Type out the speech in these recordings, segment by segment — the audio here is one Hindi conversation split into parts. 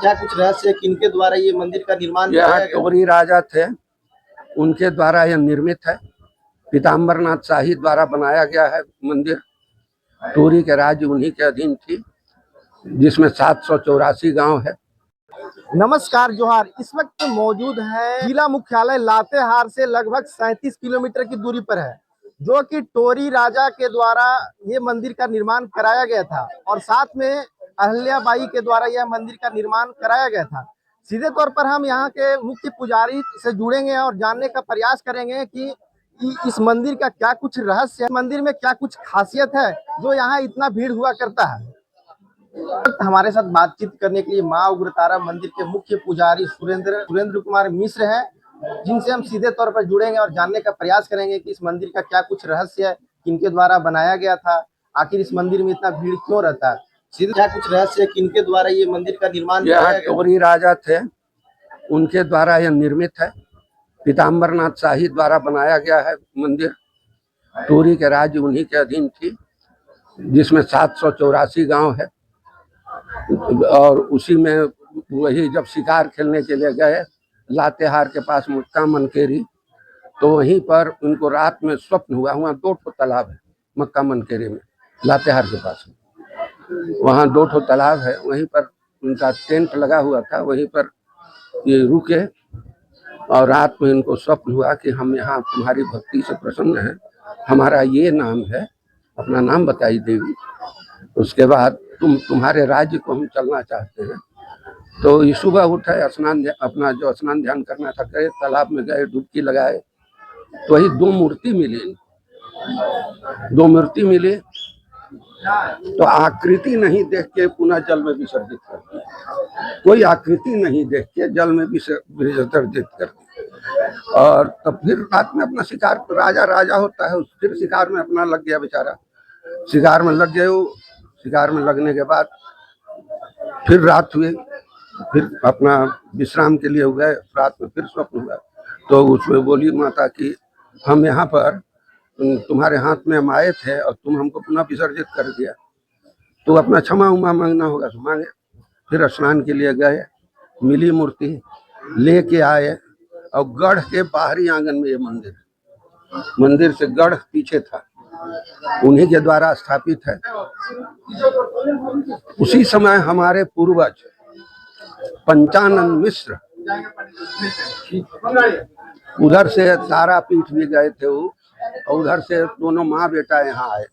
क्या कुछ रहस्य है किनके द्वारा ये मंदिर का निर्माण यह कराया गया? टोरी राजा थे, उनके द्वारा यह निर्मित है। पीताम्बरनाथ शाही द्वारा बनाया गया है मंदिर। टोरी के राज्य उन्हीं के अधीन थी, जिसमें 784 गांव है। नमस्कार जोहार। इस वक्त मौजूद है जिला मुख्यालय लातेहार से लगभग 37 किलोमीटर की दूरी पर है, जो कि टोरी राजा के द्वारा ये मंदिर का निर्माण कराया गया था और साथ में अहल्याबाई के द्वारा यह मंदिर का निर्माण कराया गया था। सीधे तौर पर हम यहाँ के मुख्य पुजारी से जुड़ेंगे और जानने का प्रयास करेंगे कि इस मंदिर का क्या कुछ रहस्य है, मंदिर में क्या कुछ खासियत है जो यहाँ इतना भीड़ हुआ करता है। हमारे साथ बातचीत करने के लिए माँ उग्रतारा मंदिर के मुख्य पुजारी सुरेंद्र कुमार मिश्र हैं, जिनसे हम सीधे तौर पर जुड़ेंगे और जानने का प्रयास करेंगे कि इस मंदिर का क्या कुछ रहस्य है, किनके द्वारा बनाया गया था, आखिर इस मंदिर में इतना भीड़ क्यों रहता है, सीधे क्या कुछ रहस्य है किनके द्वारा ये मंदिर का निर्माण कराया गया? टोरी राजा थे, उनके द्वारा यह निर्मित है। पीताम्बरनाथ शाही द्वारा बनाया गया है मंदिर। टोरी के राज्य उन्हीं के अधीन थी, जिसमें 784 गांव है। और उसी में वही जब शिकार खेलने के लिए गए लातेहार के पास मक्का मनकेरी, तो वहीं पर उनको रात में स्वप्न हुआ। वहाँ 2 तालाब है मक्का मनकेरी में, लातेहार के पास। वहाँ 2 तालाब है, वहीं पर उनका टेंट लगा हुआ था। वहीं पर ये रुके और रात में इनको स्वप्न हुआ कि हम यहाँ तुम्हारी भक्ति से प्रसन्न हैं, हमारा ये नाम है, अपना नाम बताई देवी। उसके बाद तुम्हारे राज्य को हम चलना चाहते हैं। तो ये सुबह उठे, स्नान, अपना जो स्नान ध्यान करना था गए, तालाब में गए, डुबकी लगाए, तो वही 2 मूर्ति मिली। 2 मूर्ति मिली तो आकृति नहीं देख के पुनः जल में विसर्जित कर दिया। कोई आकृति नहीं देख के जल में विसर्जित कर दिया। और तब फिर रात में अपना शिकार, राजा होता है, फिर शिकार में अपना लग गया बेचारा। शिकार में लग गए। शिकार में लगने के बाद फिर रात हुई, फिर अपना विश्राम के लिए हुए। रात में फिर स्वप्न हुआ, तो उसमें बोली माता कि हम यहाँ पर तुम्हारे हाथ में हम आए थे और तुम हमको पुनः विसर्जित कर दिया, तो अपना क्षमा उमा मांगना होगा तो मांगे। फिर स्नान के लिए गए, मिली मूर्ति, लेके आए और गढ़ के बाहरी आंगन में ये मंदिर से गढ़ पीछे था, उन्हीं के द्वारा स्थापित है। उसी समय हमारे पूर्वज पंचानन मिश्र उधर से तारापीठ भी गए थे वो, और उधर से दोनों माँ बेटा यहाँ आए।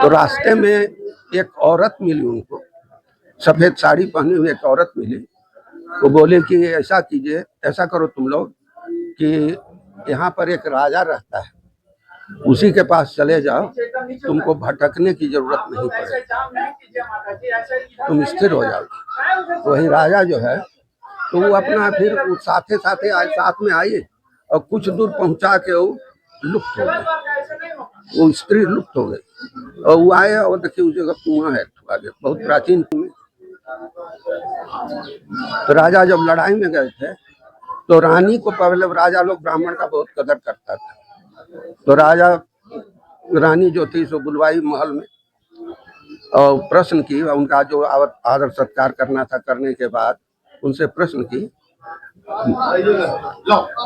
तो रास्ते में एक औरत मिली उनको, सफेद साड़ी पहनी हुई एक औरत मिली। वो बोले कि ऐसा कीजिए, ऐसा करो तुम लोग कि यहाँ पर एक राजा रहता है, उसी के पास चले जाओ, तुमको भटकने की जरूरत नहीं पड़ेगी, तुम स्थिर हो जाओ। तो वही राजा जो है, तो वो अपना फिर साथ में आए और कुछ दूर पहुंचा के वो लुप्त हो गए। वो स्त्री लुप्त हो गई और वो आए और देखिए उस जगह कुआं है आगे, बहुत प्राचीन कुएं। तो राजा जब लड़ाई में गए थे तो रानी को, पहले राजा लोग ब्राह्मण का बहुत कदर करता था, तो रानी जो थी सो बुलवाई महल में और प्रश्न की। उनका जो आदर सत्कार करना था, करने के बाद उनसे प्रश्न की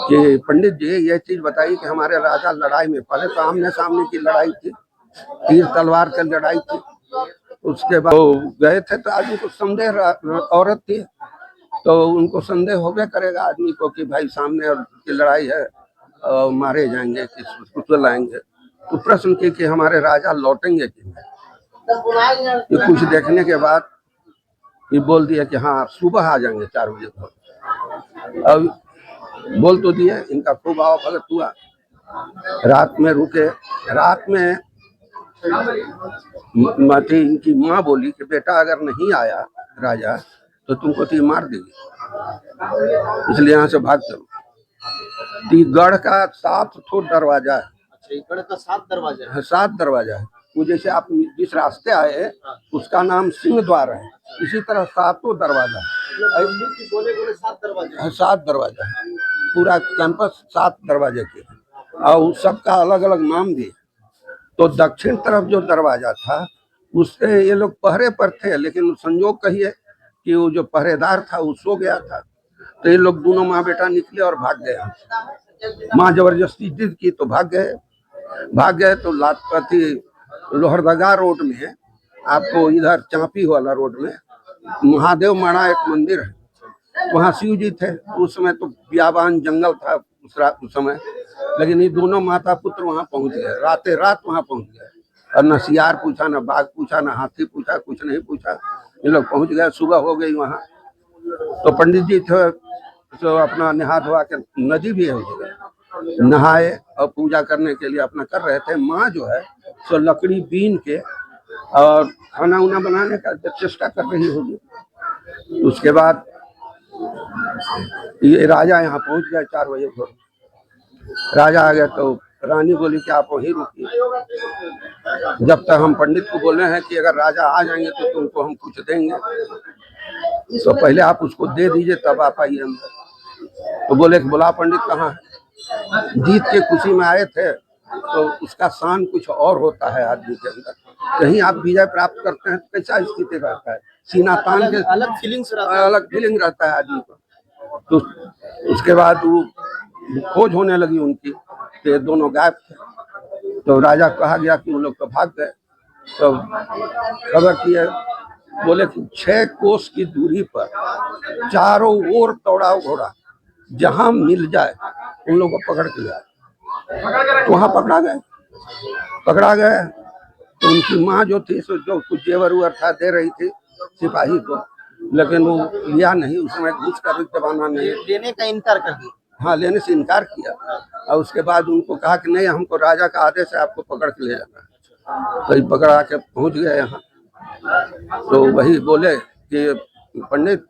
कि पंडित जी ये चीज बताइए कि हमारे राजा लड़ाई में, पहले तो आमने सामने की लड़ाई थी, तीर तलवार की लड़ाई थी, उसके बाद गए थे तो आदमी को संदेह, औरत थी तो उनको संदेह होबे करेगा आदमी को कि भाई सामने की लड़ाई है, मारे जाएंगे कि लाएंगे। तो प्रश्न की कि हमारे राजा लौटेंगे कि नहीं। कुछ देखने के बाद ये बोल दिया कि हाँ सुबह आ जाएंगे 4 बजे तक। अब बोल तो दिए, इनका खूब आओ भगत हुआ। रात में रुके, रात में माती इनकी माँ बोली कि बेटा अगर नहीं आया राजा तो तुमको तो मार देगी, इसलिए यहाँ से भाग चलो। गढ़ का 7 दरवाजा है। गढ़ का 7 दरवाजा है? 7 दरवाजा है। वो जैसे आप जिस रास्ते आए उसका नाम सिंह द्वार है, इसी तरह 7 दरवाजा है। 7 दरवाजा है, पूरा कैंपस 7 दरवाजे के, और सबका अलग अलग नाम भी। तो दक्षिण तरफ जो दरवाजा था उससे ये लोग पहरे पर थे, लेकिन संयोग कहिए कि वो जो पहरेदार था वो सो गया था, तो ये लोग दोनों माँ बेटा निकले और भाग गए यहाँ से। माँ जबरदस्ती जिद की तो भाग गए तो लाजपति लोहरदगा रोड में, आपको इधर चांपी वाला रोड में महादेव मणा एक मंदिर है, वहाँ शिव जी थे। उस समय तो बियाबान जंगल था उस समय, लेकिन ये दोनों माता पुत्र वहाँ पहुँच गए, राते रात वहाँ पहुँच गए, और न सियार पूछा, न बाघ पूछा, न हाथी पूछा, कुछ नहीं पूछा, ये लोग पहुँच गए। सुबह हो गई वहाँ, तो पंडित जी थे तो अपना नहा धोवा के, नदी भी है उस जगह, नहाए और पूजा करने के लिए अपना कर रहे थे। माँ जो है सो लकड़ी बीन के और खाना उना बनाने का चेष्टा कर रही होगी। उसके बाद ये राजा यहाँ पहुंच गए 4 बजे को। राजा आ गया तो रानी बोली कि आप वहीं रुकिए, जब तक हम पंडित को बोले हैं कि अगर राजा आ जाएंगे तो तुमको हम कुछ देंगे, तो पहले आप उसको दे दीजिए तब आप आइए अंदर। तो बोले कि बुला पंडित कहाँ है? जीत के खुशी में आए थे, तो उसका शान कुछ और होता है आदमी के अंदर। कहीं आप विजय प्राप्त करते हैं तो कैसा स्थिति रहता है, सीना तान के अलग फीलिंग रहता है आदमी को। तो उसके बाद वो खोज होने लगी उनकी, तो ये दोनों गायब थे। तो राजा कहा गया कि वो लोग तो भाग गए। तो खबर किए, बोले कि 6 कोस की दूरी पर चारों ओर दौड़ाओ घोड़ा, जहां मिल जाए उन लोगों को पकड़ के ले आए। तो वहां पकड़ा गए। तो उनकी माँ जो थी सो जो कुछ जेवर उवर था दे रही थी सिपाही को, लेकिन वो लिया नहीं, उसमें घुस कर जमाना नहीं, लेने का इनकार कर दिया। हाँ, लेने से इनकार किया। और उसके बाद उनको कहा कि नहीं, हमको राजा का आदेश है, आपको पकड़ के ले जाना है। तो पकड़ा के पहुंच गए यहाँ। तो वही बोले कि पंडित,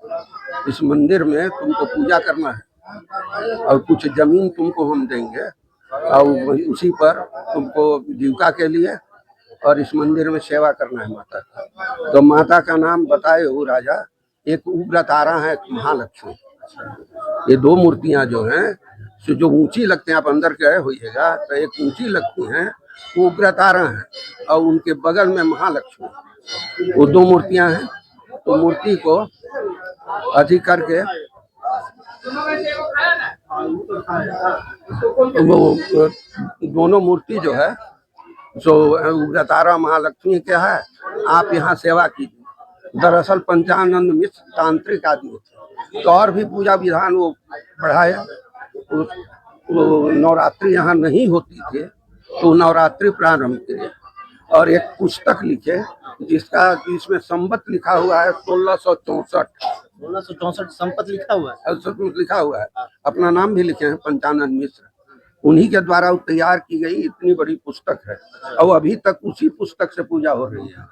इस मंदिर में तुमको पूजा करना है और कुछ जमीन तुमको हम देंगे, और उसी पर तुमको जीविका के लिए और इस मंदिर में सेवा करना है माता का। तो माता का नाम बताए हो राजा, एक उग्रतारा है, एक महालक्ष्मी। ये 2 मूर्तियां जो हैं जो ऊंची लगते हैं, आप अंदर गए होइएगा तो एक ऊंची लगती हैं, वो उग्रतारा है, और उनके बगल में महालक्ष्मी, वो 2 मूर्तियां हैं। तो मूर्ति को अधिक करके वो दोनों मूर्ति जो है सो उग्रतारा महालक्ष्मी क्या है, आप यहाँ सेवा कीजिए। दरअसल पंचानंद मिश्र तांत्रिक आदमी थे, तो और भी पूजा विधान वो बढ़ाए। वो नवरात्रि यहाँ नहीं होती थी, तो नवरात्रि प्रारंभ किए और एक पुस्तक लिखे जिसमें संवत लिखा हुआ है 1664 संपत लिखा हुआ है, लिखा हुआ है। अपना नाम भी लिखे हैं पंचानंद मिश्र, उन्हीं के द्वारा तैयार की गई इतनी बड़ी पुस्तक है, और अभी तक उसी पुस्तक से पूजा हो रही है।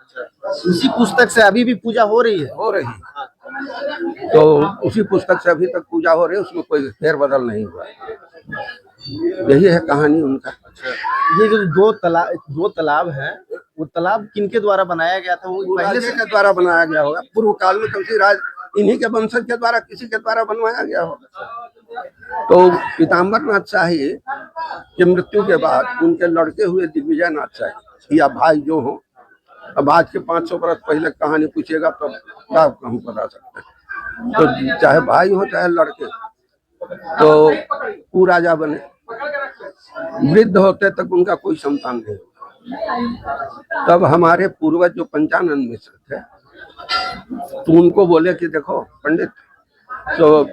उसी पुस्तक से अभी भी पूजा हो रही है। तो उसी पुस्तक से अभी तक पूजा हो रही है, उसमें कोई फेरबदल नहीं हुआ। यही है कहानी उनका। ये जो 2 तालाब है, वो तालाब किनके द्वारा बनाया गया था? वो पहले से के द्वारा बनाया गया होगा, पूर्व काल में किसी राज, इन्हीं के वंशज के द्वारा, किसी के द्वारा बनवाया गया होगा। तो पीताम्बर नाथ शाही की मृत्यु के बाद उनके लड़के हुए दिग्विजय नाथ शाही या भाई जो हो, अब आज के 500 वर्ष पहले कहानी पूछेगा तो क्या हम बता सकते हैं। तो चाहे भाई हो चाहे लड़के, तो वो राजा बने, वृद्ध होते तक उनका कोई संतान नहीं। तब हमारे पूर्वज जो पंचानंद मिश्र थे, तो उनको बोले कि देखो पंडित, तो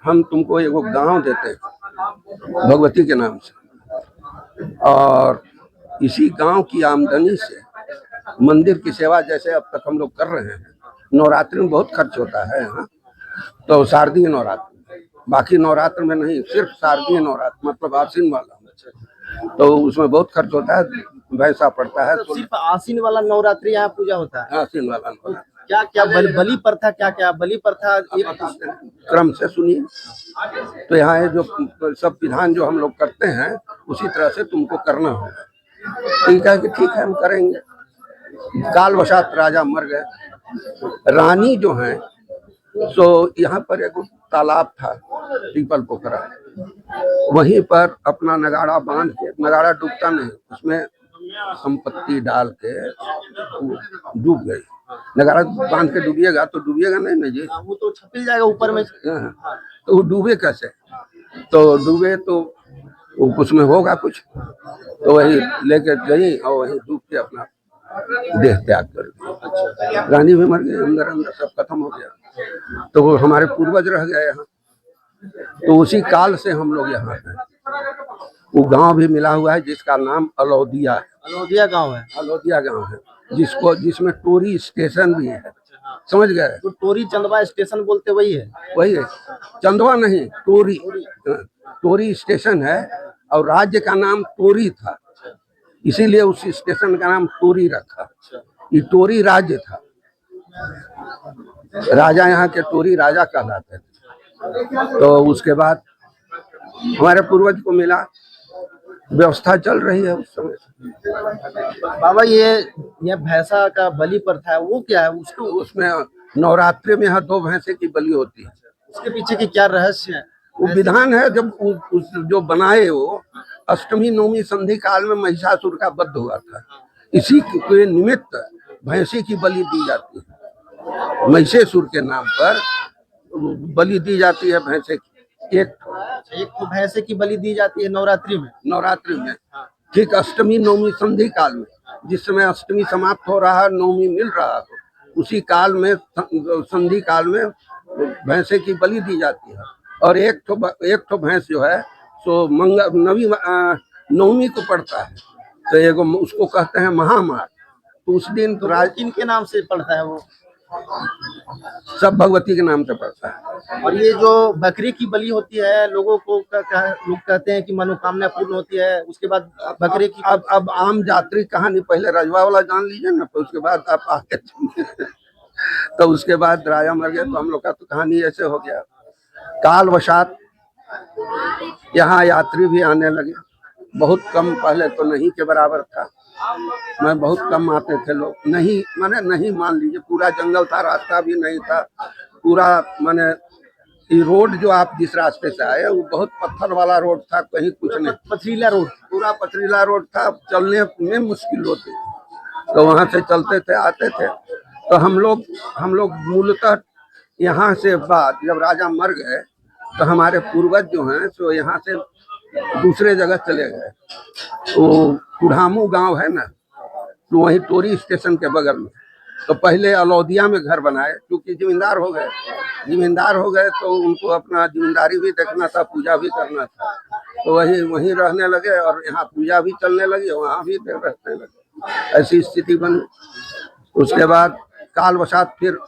हम तुमको एक गांव देते हैं भगवती के नाम से, और इसी गांव की आमदनी से मंदिर की सेवा जैसे अब तक हम लोग कर रहे हैं। नवरात्रि में बहुत खर्च होता है यहाँ, तो शारदीय नवरात्र, बाकी नवरात्र में नहीं, सिर्फ शारदीय नवरात्र मतलब आसीन वाला, तो उसमें बहुत खर्च होता है, वैसा पड़ता है। तो सिर्फ आसीन वाला नवरात्रि यहाँ पूजा होता है? आसीन वाला नवरात्र। क्या क्या बलि प्रथा, क्या बलि प्रथा क्रम से सुनिए। तो यहाँ जो सब विधान जो हम लोग करते हैं उसी तरह से तुमको करना होगा। ठीक है कि ठीक है, हम करेंगे। कालवशात राजा मर गए। रानी जो है सो यहाँ पर एक तालाब था, पीपल पोखरा, वहीं पर अपना नगाड़ा बांध के, नगाड़ा डूबता नहीं, उसमें संपत्ति डाल के डूब गई। नगारा बांध के डूबिएगा तो डूबिएगा नहीं ना जी। वो तो छपिल जाएगा ऊपर में। हाँ, तो वो डूबे कैसे? तो डूबे तो उसमें होगा कुछ, तो वही लेके गई और वही डूब के अपना देह त्याग कर दिया। रानी भी मर गई, अंदर अंदर सब खत्म हो गया। तो वो हमारे पूर्वज रह गए यहाँ, तो उसी काल से हम लोग यहाँ हैं। वो गांव भी मिला हुआ है जिसका नाम अलौदिया है। अलोधिया गांव है। अलौदिया गांव है जिसमें टोरी स्टेशन भी है, समझ गए? तो टोरी चंदवा स्टेशन बोलते वही है। वही है, चंदवा नहीं, टोरी। टोरी स्टेशन है और राज्य का नाम टोरी था, इसीलिए उस स्टेशन का नाम टोरी रखा। ये टोरी राज्य था, राजा यहाँ के टोरी राजा कहलाते थे। तो उसके बाद हमारे पूर्वज को मिला, व्यवस्था चल रही है उस समय। बाबा ये भैंसा का बलि प्रथा है, वो क्या है? उसको उसमें नवरात्रि में यहाँ 2 भैंसे की बलि होती है। उसके पीछे की क्या रहस्य है? वो विधान है, जब उस जो बनाए वो अष्टमी नवमी संधि काल में महिषासुर का वध हुआ था, इसी के निमित्त भैंसी की बलि दी जाती है। महिषासुर के नाम पर बलि दी जाती है भैंसे की। एक तो भैंसे की बलि दी जाती है नवरात्रि में। ठीक अष्टमी नवमी संधि काल में, जिस समय अष्टमी समाप्त हो रहा है, नवमी मिल रहा हो, उसी काल में संधि काल में भैंसे की बलि दी जाती है। और एक तो भैंस जो है सो नवमी को पड़ता है, तो एगो उसको कहते हैं महामार। तो उस दिन तो किनके नाम से पड़ता है वो? सब भगवती के नाम से पड़ता है। और ये जो बकरी की बलि होती है, लोगों को लोग कहते हैं कि मनोकामना पूर्ण होती है, उसके बाद बकरे की अब आम यात्री कहानी पहले रजवा वाला जान लीजिए ना, तो उसके बाद आप आगे तो उसके बाद राजा मर गए, तो हम लोग का तो कहानी ऐसे हो गया। काल वशात यहाँ यात्री भी आने लगे, बहुत कम, पहले तो नहीं के बराबर था। मैं बहुत कम आते थे लोग, नहीं माने नहीं मान लीजिए, पूरा जंगल था, रास्ता भी नहीं था पूरा। माने ये रोड जो आप जिस रास्ते से आए वो बहुत पत्थर वाला रोड था, कहीं कुछ नहीं, पथरीला रोड, पूरा पथरीला रोड था, चलने में मुश्किल होती। तो वहां से चलते थे, आते थे। तो हम लोग मूलतः यहाँ से बाद जब राजा मर गए तो हमारे पूर्वज जो हैं तो यहाँ से दूसरे जगह चले गए। तो कुढ़ामू गांव है ना, तो वहीं टोरी स्टेशन के बगल में। तो पहले अलौदिया में घर बनाए, क्योंकि जिम्मेदार हो गए तो उनको अपना जिम्मेदारी भी देखना था, पूजा भी करना था। तो वहीं रहने लगे और यहाँ पूजा भी चलने लगी, वहाँ भी रहने लगे, ऐसी स्थिति बनी। उसके बाद कालवशात फिर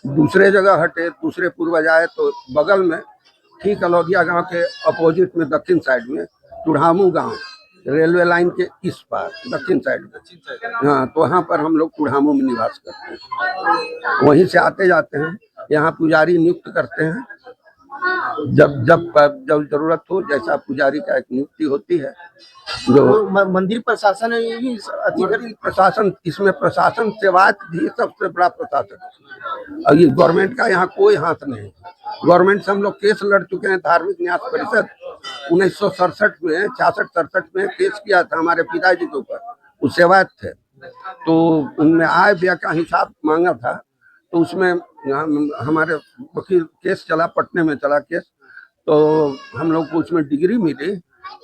दूसरे जगह हटे, दूसरे पूर्वज आए, तो बगल में ठीक अलौदिया गांव के अपोजिट में दक्षिण साइड में कुढ़ामू गांव, रेलवे लाइन के इस पार दक्षिण साइड में, हाँ, तो वहाँ पर हम लोग कुढ़ामू में निवास करते हैं। वहीं से आते जाते हैं, यहाँ पुजारी नियुक्त करते हैं, जब जरूरत हो, जैसा पुजारी का एक नियुक्ति होती है। जो मंदिर प्रशासन प्रशासन, इसमें प्रशासन सेवायत भी सबसे बड़ा प्रशासन। और ये गवर्नमेंट का यहाँ कोई हाथ नहीं। गवर्नमेंट से हम लोग केस लड़ चुके हैं। धार्मिक न्यास परिषद 1967 में 66-67 में केस किया था हमारे पिताजी के ऊपर, वो सेवायत थे। तो उनमें आय व्यय का हिसाब मांगा था, तो उसमें हमारे वकील केस चला, पटने में चला केस। तो हम लोग को उसमें डिग्री मिली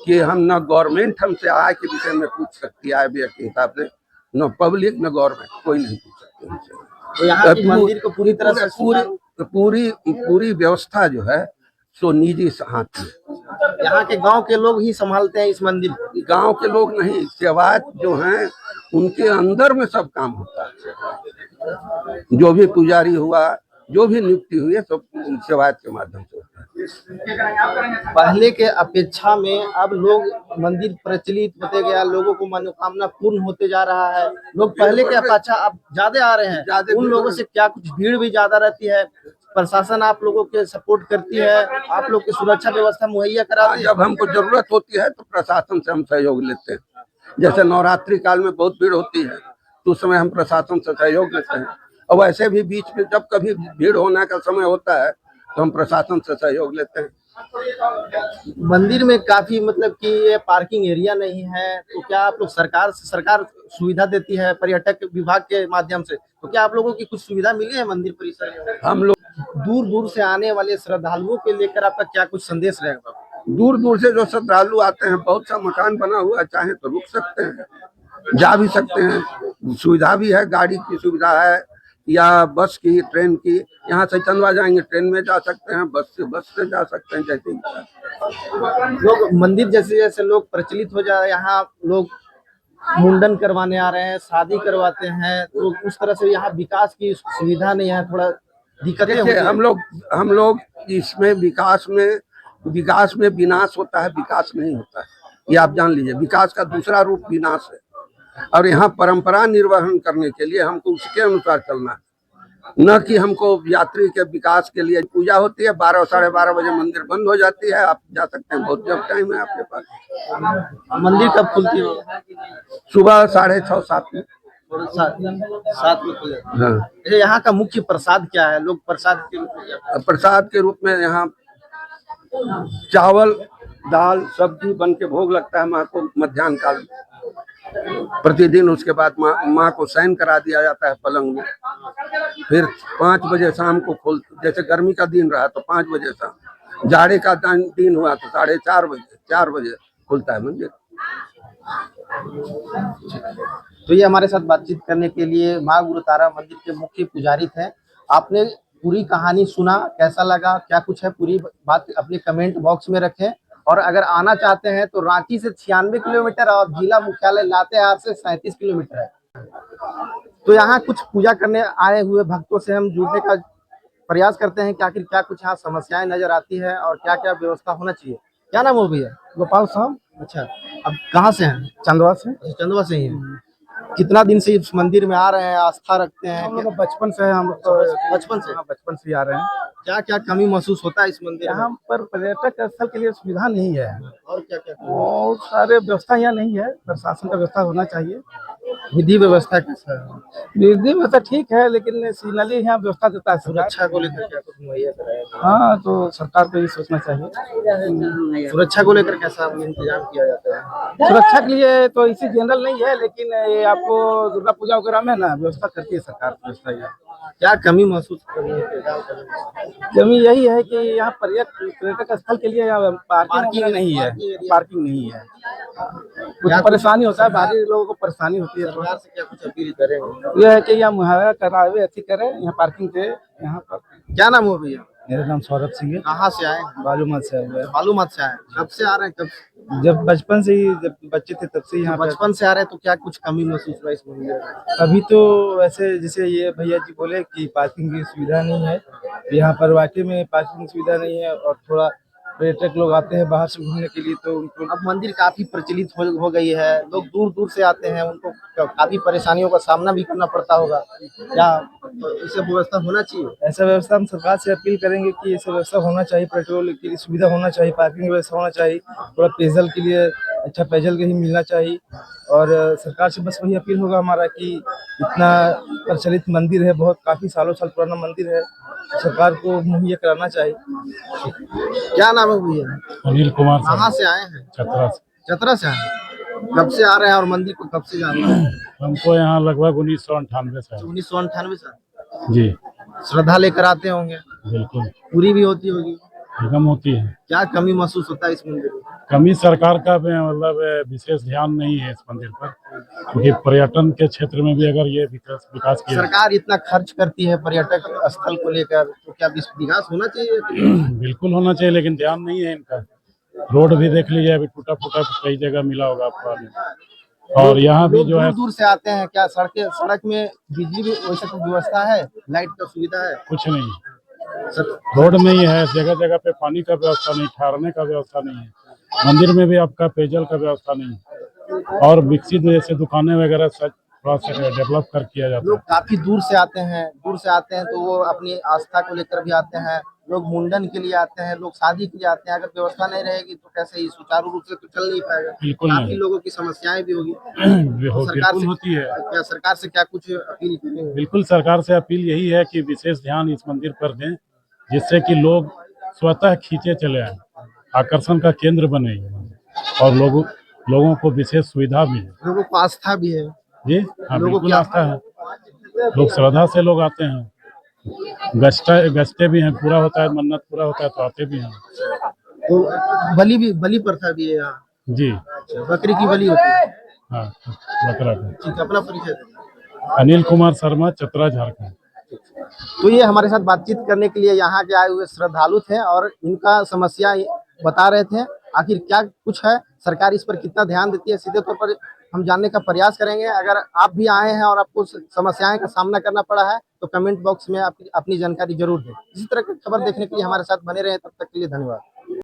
कि हम न गवर्नमेंट हमसे आय के विषय में पूछ सकती है, आय व्यय के हिसाब से, न पब्लिक न गवर्नमेंट, कोई नहीं पूछ सकते हमसे। तो यहाँ के मंदिर को पूरी तरह से पूरी व्यवस्था जो है सो निजी हाथ में। यहाँ के गांव के लोग ही संभालते हैं इस मंदिर को। गांव के लोग नहीं, सेवायत जो हैं उनके अंदर में सब काम होता है। जो भी पुजारी हुआ, जो भी नियुक्ति हुई है, सब सेवायत के माध्यम से होता है। पहले के अपेक्षा में अब लोग मंदिर प्रचलित होते गया, लोगों को मनोकामना पूर्ण होते जा रहा है। लोग पहले के अपेक्षा अब ज्यादा आ रहे हैं। उन लोगों से क्या कुछ भीड़ भी ज्यादा रहती है? प्रशासन आप लोगों के सपोर्ट करती है? आप लोग की सुरक्षा व्यवस्था मुहैया कराती है? जब हमको जरूरत होती है तो प्रशासन से हम सहयोग लेते हैं। जैसे नवरात्रि काल में बहुत भीड़ होती है, तो उस समय हम प्रशासन से सहयोग लेते हैं। और वैसे भी बीच में जब कभी भीड़ होने का समय होता है तो हम प्रशासन से सहयोग लेते हैं। मंदिर में काफी मतलब कि ये पार्किंग एरिया नहीं है, तो क्या आप लोग सरकार सुविधा देती है पर्यटक विभाग के माध्यम से, तो क्या आप लोगों की कुछ सुविधा मिली है मंदिर परिसर में? हम लोग दूर दूर से आने वाले श्रद्धालुओं के लेकर आपका क्या कुछ संदेश रहेगा? दूर दूर से जो श्रद्धालु आते हैं, बहुत सा मकान बना हुआ है, चाहे तो रुक सकते हैं, जा भी सकते हैं, सुविधा भी है, गाड़ी की सुविधा है या बस की, ट्रेन की। यहाँ से चंदवा जाएंगे ट्रेन में जा सकते हैं, बस से जा सकते हैं, जैसे लोग मंदिर जैसे जैसे लोग प्रचलित हो जा रहे हैं, यहाँ लोग मुंडन करवाने आ रहे हैं, शादी करवाते हैं, तो उस तरह से यहाँ विकास की सुविधा नहीं है, थोड़ा दिक्कतें होती देखिए हैं। हम लोग इसमें विकास में विनाश होता है, विकास नहीं होता है, ये आप जान लीजिए। विकास का दूसरा रूप विनाश है, और यहाँ परंपरा निर्वहन करने के लिए हमको उसके अनुसार चलना है, न कि हमको यात्री के विकास के लिए। पूजा होती है 12 साढ़े 12 बजे मंदिर बंद हो जाती है, आप जा सकते हैं, बहुत जब टाइम है आपके पास। मंदिर कब खुलती है? सुबह 6:30-7 में। सात में खुल जाती है। हाँ, अच्छा, यहाँ का मुख्य प्रसाद क्या है? लोग प्रसाद के रूप में क्या खाते हैं? प्रसाद के रूप में यहाँ चावल दाल सब्जी बन के भोग लगता है माँ को मध्याह्न काल प्रतिदिन। उसके बाद माँ को शयन करा दिया जाता है पलंग में। फिर 5 बजे शाम को जैसे गर्मी का दिन रहा तो 5 बजे शाम, जाड़े का दिन हुआ तो 4:30 बजे खुलता है मंदिर। तो ये हमारे साथ बातचीत करने के लिए माँ गुरु तारा मंदिर के मुख्य पुजारी थे। आपने पूरी कहानी सुना, कैसा लगा, क्या कुछ है, पूरी बात अपने कमेंट बॉक्स में रखें। और अगर आना चाहते हैं तो रांची से 96 किलोमीटर और जिला मुख्यालय लातेहार से 37 किलोमीटर है। तो यहाँ कुछ पूजा करने आए हुए भक्तों से हम जुड़ने का प्रयास करते हैं कि आखिर क्या कुछ यहाँ समस्याएं नजर आती है और क्या क्या व्यवस्था होना चाहिए। क्या नाम हो भैया? गोपाल साहब, अच्छा, अब कहाँ से हैं? चंदवा से। अच्छा, चंदवा से ही हैं। कितना दिन से इस मंदिर में आ रहे हैं, आस्था रखते हैं? हम लोग बचपन से हम लोग तो बचपन से? हाँ, बचपन से ही आ रहे हैं। क्या क्या कमी महसूस होता है इस मंदिर में? यहाँ पर पर्यटक स्थल के लिए सुविधा नहीं है और क्या क्या और सारे व्यवस्था यहाँ नहीं है। प्रशासन का व्यवस्था होना चाहिए। विधि व्यवस्था कैसा है? विधि व्यवस्था ठीक है, लेकिन सीजनली यहाँ व्यवस्था देता है सरकार। सुरक्षा को लेकर क्या कुछ मुहैया कराया जाए? हाँ, तो सरकार को ये सोचना चाहिए। सुरक्षा को लेकर कैसा इंतजाम किया जाता है? सुरक्षा के लिए तो इसी जनरल नहीं है, लेकिन ये आपको दुर्गा पूजा वगैरह में ना व्यवस्था करती है सरकार व्यवस्था यहाँ। क्या कमी महसूस करनी है, इंतजाम करने में? कमी यही है कि यहाँ पर्यटक स्थल के लिए यहाँ पार्किंग नहीं है। पार्किंग नहीं है, कुछ परेशानी होता है, बाहरी लोगों को परेशानी होती है। सरकार से क्या कुछ अपील करेंगे? यह है कि यहाँ मुहैया करावे, अच्छी करे, यहाँ पार्किंग दे यहाँ पर। क्या नाम हो भैया? मेरा नाम सौरभ सिंह है। कहाँ से आए? बालूमाथ से हुआ है। मालूमात से आए? कब से आ रहे हैं? कब? जब बचपन से ही, जब बच्चे थे तब से यहाँ पर। बचपन से आ रहे हैं, तो क्या कुछ कमी महसूस हुआ इस मंदिर में? अभी तो वैसे जैसे ये भैया जी बोले कि पार्किंग की सुविधा नहीं है, यहाँ पर वाकई में पार्किंग सुविधा नहीं है। और थोड़ा पर्यटक लोग आते हैं बाहर से घूमने के लिए, तो उनको अब मंदिर काफी प्रचलित हो गई है, लोग दूर दूर से आते हैं, उनको काफी परेशानियों का सामना भी करना पड़ता होगा। क्या इसे व्यवस्था होना चाहिए? ऐसा व्यवस्था हम सरकार से अपील करेंगे कि ऐसा व्यवस्था होना चाहिए। पेट्रोल के लिए सुविधा होना चाहिए, पार्किंग व्यवस्था होना चाहिए, थोड़ा पेयजल के लिए अच्छा पेयजल कहीं मिलना चाहिए। और सरकार से बस वही अपील होगा हमारा कि इतना प्रचलित मंदिर है, बहुत काफी सालों साल पुराना मंदिर है, सरकार को मुहैया कराना चाहिए। क्या नाम है भैया? अनिल कुमार कहाँ से आए हैं? छतरा से। चतरा से आए? कब से आ रहे हैं और मंदिर को कब से जाना है? हमको यहाँ लगभग 1998 से है। 1998 से जी श्रद्धा लेकर आते होंगे, बिल्कुल, पूरी भी होती होगी। एकदम होती है। क्या कमी महसूस होता है इस मंदिर में? कमी सरकार का भी मतलब विशेष ध्यान नहीं है इस मंदिर पर, क्योंकि पर्यटन के क्षेत्र में भी अगर ये विकास किया सरकार इतना खर्च करती है पर्यटक स्थल को लेकर, तो क्या विकास होना चाहिए? बिल्कुल होना चाहिए, लेकिन ध्यान नहीं है इनका। रोड भी देख लीजिए, अभी टूटा फूटा कई जगह मिला होगा आपको। और यहाँ भी जो है दूर दूर से आते हैं, क्या सड़क में बिजली भी वैसे तो व्यवस्था है, लाइट का सुविधा है? कुछ नहीं, रोड में ही है, जगह जगह पे पानी का व्यवस्था नहीं, ठहरने का व्यवस्था नहीं है। मंदिर में भी आपका पेयजल का व्यवस्था नहीं है। और विकसित जैसे दुकानें वगैरह सब थोड़ा सा डेवलप कर किया जाता लोग है। काफी दूर से आते हैं, तो वो अपनी आस्था को लेकर भी आते हैं। लोग मुंडन के लिए आते हैं, लोग शादी के लिए आते हैं। अगर व्यवस्था नहीं रहेगी तो कैसे ही सुचारू रूप से तो चल नहीं पाएगा। बिल्कुल काफी नहीं। लोगों की समस्याएं भी होगी। बिल्कुल होती है। क्या सरकार से क्या कुछ अपील करेंगे? बिल्कुल सरकार से अपील यही है कि विशेष ध्यान इस मंदिर पर दें, जिससे कि लोग स्वतः खींचे चले आए। आकर्षण का केंद्र बने ये मंदिर। और लोगों को विशेष सुविधा भी है। लोगों को आस्था भी है। जी हाँ, लोगों बिल्कुल की आस्था है। लोग श्रद्धा से लोग आते हैं, गश्ते भी हैं, पूरा होता है, मन्नत पूरा होता है तो आते भी हैं। तो बलि प्रथा भी है यहाँ। जी बकरी की बलि होती है। हाँ, बकरा का। ठीक है, अपना परिचय दें। अनिल कुमार शर्मा, चतरा, झारखंड। तो ये हमारे साथ बातचीत करने के लिए यहाँ के आए हुए श्रद्धालु थे और इनका समस्या बता रहे थे। आखिर क्या कुछ है, सरकार इस पर कितना ध्यान देती है, सीधे तौर पर हम जानने का प्रयास करेंगे। अगर आप भी आए हैं और आपको समस्याएं का सामना करना पड़ा है तो कमेंट बॉक्स में अपनी जानकारी जरूर दें। इसी तरह की खबर देखने के लिए हमारे साथ बने रहे, तब तक के लिए धन्यवाद।